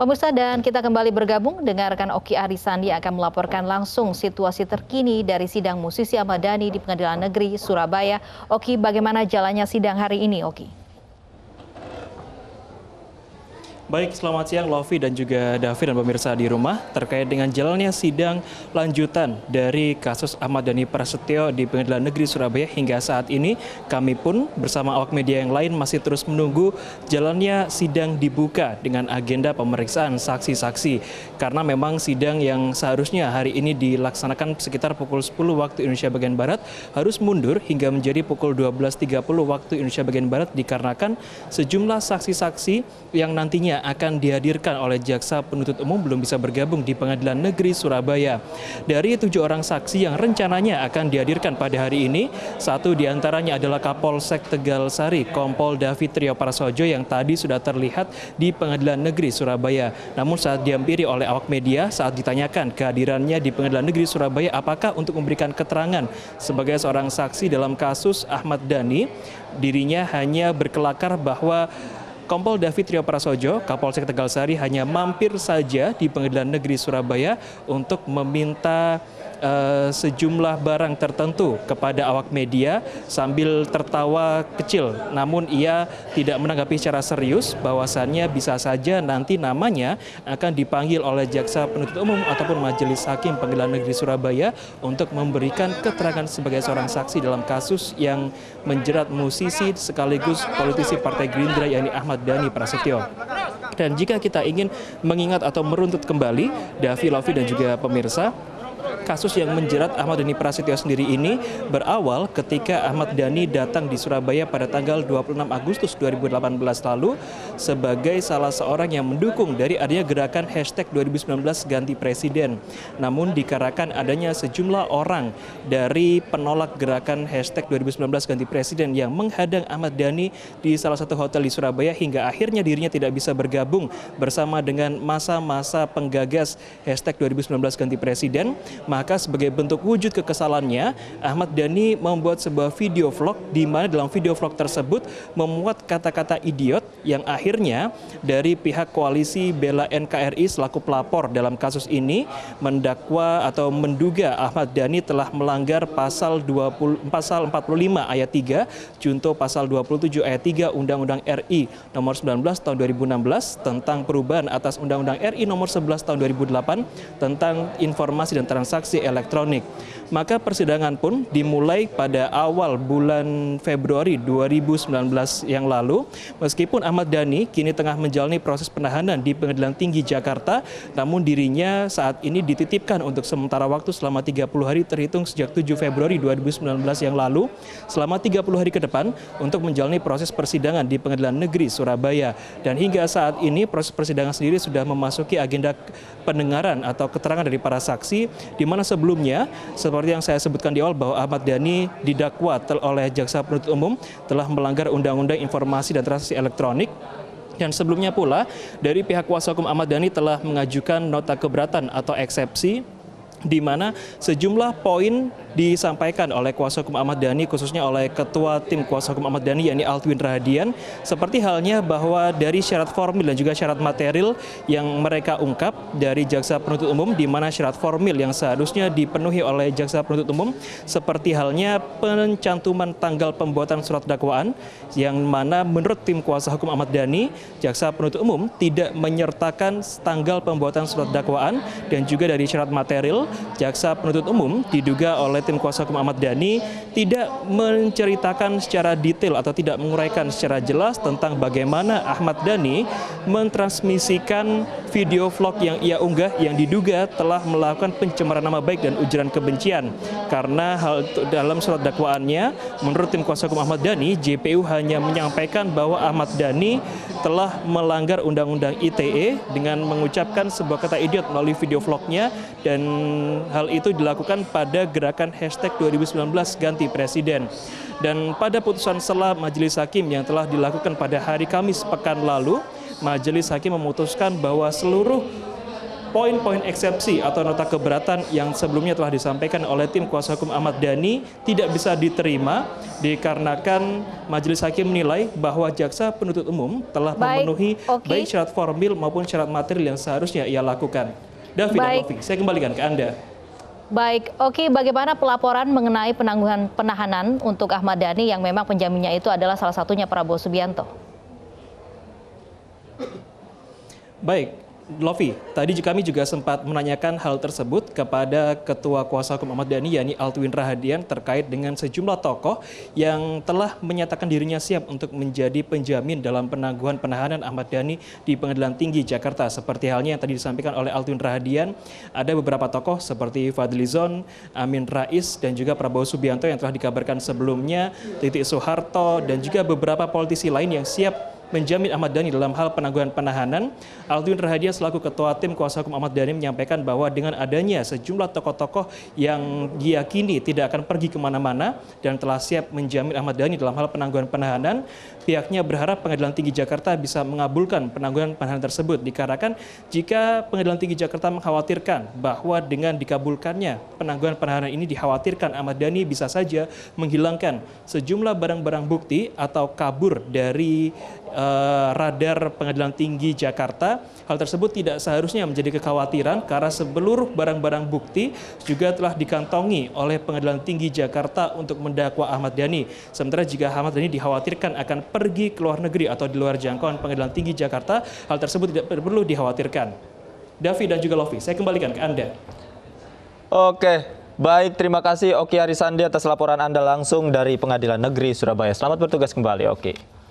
Pemirsa, dan kita kembali bergabung dengan rekan Oki Arisandi yang akan melaporkan langsung situasi terkini dari sidang musisi Ahmad Dhani di Pengadilan Negeri Surabaya. Oki, bagaimana jalannya sidang hari ini, Oki? Baik, selamat siang Lovi dan juga Davi dan pemirsa di rumah terkait dengan jalannya sidang lanjutan dari kasus Ahmad Dhani Prasetyo di Pengadilan Negeri Surabaya hingga saat ini. Kami pun bersama awak media yang lain masih terus menunggu jalannya sidang dibuka dengan agenda pemeriksaan saksi-saksi. Karena memang sidang yang seharusnya hari ini dilaksanakan sekitar pukul 10 waktu Indonesia bagian Barat harus mundur hingga menjadi pukul 12.30 waktu Indonesia bagian Barat dikarenakan sejumlah saksi-saksi yang nantinya akan dihadirkan oleh jaksa penuntut umum belum bisa bergabung di Pengadilan Negeri Surabaya. Dari 7 orang saksi yang rencananya akan dihadirkan pada hari ini, satu diantaranya adalah Kapolsek Tegalsari, Kompol David Trio Prasojo yang tadi sudah terlihat di Pengadilan Negeri Surabaya. Namun saat dihampiri oleh awak media, saat ditanyakan kehadirannya di Pengadilan Negeri Surabaya apakah untuk memberikan keterangan sebagai seorang saksi dalam kasus Ahmad Dhani, dirinya hanya berkelakar bahwa Kompol David Trio Prasojo, Kapolsek Tegalsari hanya mampir saja di Pengadilan Negeri Surabaya untuk meminta sejumlah barang tertentu kepada awak media sambil tertawa kecil. Namun ia tidak menanggapi secara serius bahwasannya bisa saja nanti namanya akan dipanggil oleh jaksa penuntut umum ataupun majelis hakim Pengadilan Negeri Surabaya untuk memberikan keterangan sebagai seorang saksi dalam kasus yang menjerat musisi sekaligus politisi Partai Gerindra yakni Ahmad Dhani Prasetyo. Dan jika kita ingin mengingat atau meruntut kembali, Davi, Lovi dan juga pemirsa, kasus yang menjerat Ahmad Dhani Prasetyo sendiri ini berawal ketika Ahmad Dhani datang di Surabaya pada tanggal 26 Agustus 2018 lalu sebagai salah seorang yang mendukung dari adanya gerakan hashtag 2019 ganti presiden. Namun dikarenakan adanya sejumlah orang dari penolak gerakan hashtag 2019 ganti presiden yang menghadang Ahmad Dhani di salah satu hotel di Surabaya hingga akhirnya dirinya tidak bisa bergabung bersama dengan masa-masa penggagas hashtag 2019 ganti presiden. Maka sebagai bentuk wujud kekesalannya, Ahmad Dhani membuat sebuah video vlog di mana dalam video vlog tersebut memuat kata-kata idiot yang akhirnya dari pihak koalisi Bela NKRI selaku pelapor dalam kasus ini mendakwa atau menduga Ahmad Dhani telah melanggar pasal 45 ayat 3, junto pasal 27 ayat 3 Undang-Undang RI nomor 19 tahun 2016 tentang perubahan atas Undang-Undang RI nomor 11 tahun 2008 tentang informasi dan transaksi elektronik. Maka persidangan pun dimulai pada awal bulan Februari 2019 yang lalu. Meskipun Ahmad Dhani kini tengah menjalani proses penahanan di Pengadilan Tinggi Jakarta, namun dirinya saat ini dititipkan untuk sementara waktu selama 30 hari terhitung sejak 7 Februari 2019 yang lalu, selama 30 hari ke depan untuk menjalani proses persidangan di Pengadilan Negeri Surabaya. Dan hingga saat ini proses persidangan sendiri sudah memasuki agenda pendengaran atau keterangan dari para saksi, di mana sebelumnya seperti yang saya sebutkan di awal bahwa Ahmad Dhani didakwa oleh jaksa penuntut umum telah melanggar Undang-Undang Informasi dan Transaksi Elektronik. Dan sebelumnya pula dari pihak kuasa hukum Ahmad Dhani telah mengajukan nota keberatan atau eksepsi di mana sejumlah poin disampaikan oleh kuasa hukum Ahmad Dhani, khususnya oleh ketua tim kuasa hukum Ahmad Dhani yakni Altwin Rahadian, seperti halnya bahwa dari syarat formil dan juga syarat material yang mereka ungkap dari jaksa penuntut umum, di mana syarat formil yang seharusnya dipenuhi oleh jaksa penuntut umum seperti halnya pencantuman tanggal pembuatan surat dakwaan, yang mana menurut tim kuasa hukum Ahmad Dhani, jaksa penuntut umum tidak menyertakan tanggal pembuatan surat dakwaan, dan juga dari syarat material jaksa penuntut umum diduga oleh tim kuasa hukum Ahmad Dhani tidak menceritakan secara detail atau tidak menguraikan secara jelas tentang bagaimana Ahmad Dhani mentransmisikan video vlog yang ia unggah yang diduga telah melakukan pencemaran nama baik dan ujaran kebencian. Karena hal itu dalam surat dakwaannya, menurut tim kuasa hukum Ahmad Dhani, JPU hanya menyampaikan bahwa Ahmad Dhani telah melanggar Undang-Undang ITE dengan mengucapkan sebuah kata idiot melalui video vlognya, dan hal itu dilakukan pada gerakan hashtag 2019 ganti presiden. Dan pada putusan sela majelis hakim yang telah dilakukan pada hari Kamis pekan lalu, majelis hakim memutuskan bahwa seluruh poin-poin eksepsi atau nota keberatan yang sebelumnya telah disampaikan oleh tim kuasa hukum Ahmad Dhani tidak bisa diterima dikarenakan majelis hakim menilai bahwa jaksa penuntut umum telah memenuhi baik syarat formil maupun syarat material yang seharusnya ia lakukan. Davi dan Lofi, saya kembalikan ke Anda. Baik, Oki, bagaimana pelaporan mengenai penangguhan penahanan untuk Ahmad Dhani yang memang penjaminnya itu adalah salah satunya Prabowo Subianto? Baik, Lofi, tadi kami juga sempat menanyakan hal tersebut kepada Ketua Kuasa Hukum Ahmad Dhani, yakni Altwin Rahadian, terkait dengan sejumlah tokoh yang telah menyatakan dirinya siap untuk menjadi penjamin dalam penangguhan penahanan Ahmad Dhani di Pengadilan Tinggi Jakarta. Seperti halnya yang tadi disampaikan oleh Altwin Rahadian, ada beberapa tokoh seperti Fadlizon, Amin Rais, dan juga Prabowo Subianto yang telah dikabarkan sebelumnya, Titik Soeharto, dan juga beberapa politisi lain yang siap menjamin Ahmad Dhani dalam hal penangguhan penahanan. Altwin Rahadian selaku Ketua Tim Kuasa Hukum Ahmad Dhani menyampaikan bahwa dengan adanya sejumlah tokoh-tokoh yang diyakini tidak akan pergi kemana-mana dan telah siap menjamin Ahmad Dhani dalam hal penangguhan penahanan, pihaknya berharap Pengadilan Tinggi Jakarta bisa mengabulkan penangguhan penahanan tersebut, dikarenakan jika Pengadilan Tinggi Jakarta mengkhawatirkan bahwa dengan dikabulkannya penangguhan penahanan ini dikhawatirkan Ahmad Dhani bisa saja menghilangkan sejumlah barang-barang bukti atau kabur dari radar Pengadilan Tinggi Jakarta. Hal tersebut tidak seharusnya menjadi kekhawatiran karena seluruh barang-barang bukti juga telah dikantongi oleh Pengadilan Tinggi Jakarta untuk mendakwa Ahmad Dhani. Sementara jika Ahmad Dhani dikhawatirkan akan pergi ke luar negeri atau di luar jangkauan Pengadilan Tinggi Jakarta, hal tersebut tidak perlu dikhawatirkan. Davi dan juga Lofi, saya kembalikan ke Anda. Oke, baik, terima kasih Oki Arisandi atas laporan Anda langsung dari Pengadilan Negeri Surabaya. Selamat bertugas kembali, Oki.